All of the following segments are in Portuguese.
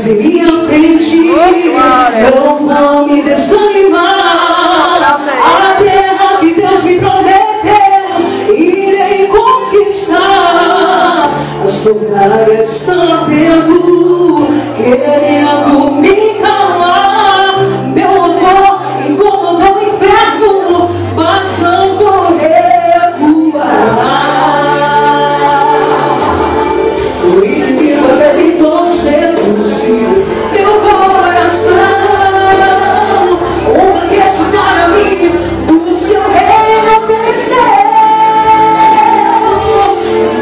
dias em minha frente não vão me desanimar. A terra que Deus me prometeu, irei conquistar. As fornalhas estão dentro, querendo me calar. Meu louvor incomodou o inferno, mas não vou recuar. O inimigo até tentou seduzir meu coração. Um banquete para mim do seu reino ofereceu,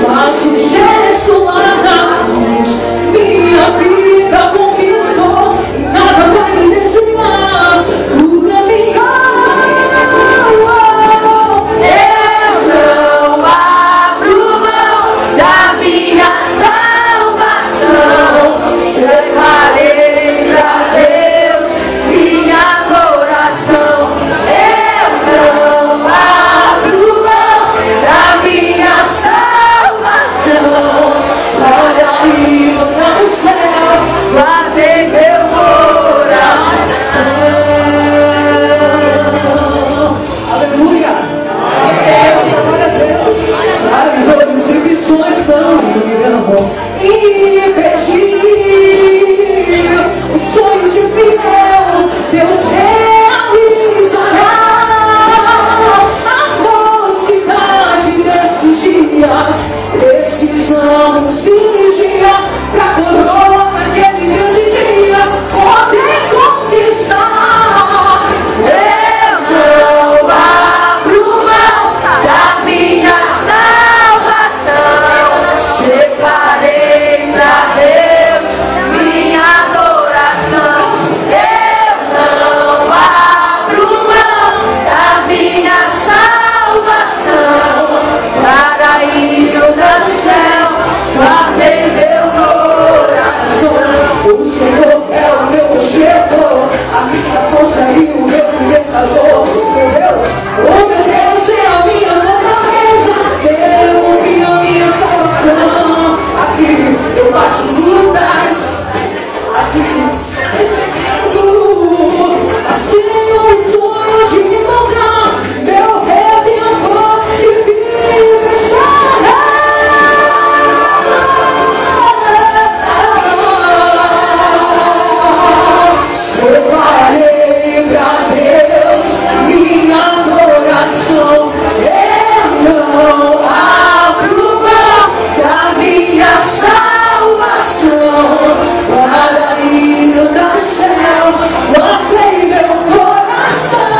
mas o gesto lá da cruz minha vida conquistou e nada vai me desviar do caminho. Eu não abro mão da minha salvação. Separei pra Deus minha adoração. Eu não abro mão da minha salvação. Olha aí no céu, guardei meu coração. Aleluia! Glória a Deus! As exibições estão vindo e pedir os sonhos de fiel, Deus realizará. A velocidade desses dias, precisamos vigiar pra coroa naquele grande dia poder conquistar. Eu não abro mão da minha salvação. Separei pra Deus minha adoração. Eu não abro mão da minha salvação. Para ir no céu, guardei meu coração. O Senhor é o meu conserto, a minha força e o meu libertador. Meu Deus, oh meu Deus, é a minha fortaleza. Eu ouvi a minha salvação. Aqui eu passo lutas, aqui recebendo, mas tenho o sonho de encontrar meu Redentor e viver estará. Separei pra Deus minha adoração. Eu não abro mão da minha salvação. Para ir no céu, guardei meu coração.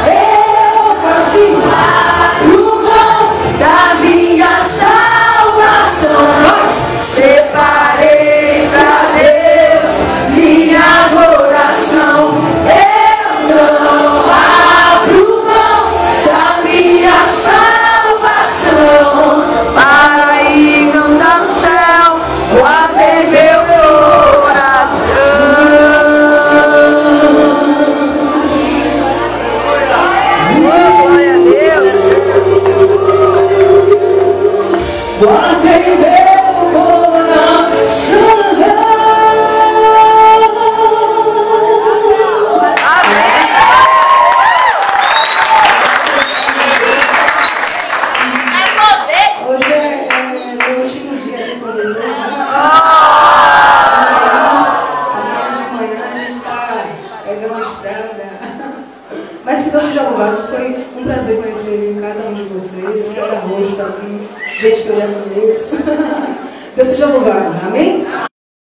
Eu quase abro mão da minha salvação. Mas separei pra Deus minha adoração. Eu não abro mão da minha salvação. Para ir cantar no céu, guardei meu coração. Glória a Deus. Guardei meu coração. Hoje é meu último dia aqui com vocês, né? Amanhã de manhã a gente tá pegando a estrada. Mas que Deus seja louvado. Foi um prazer conhecer cada um de vocês, cada rosto aqui, gente que eu já conheço. Deus seja louvado, amém?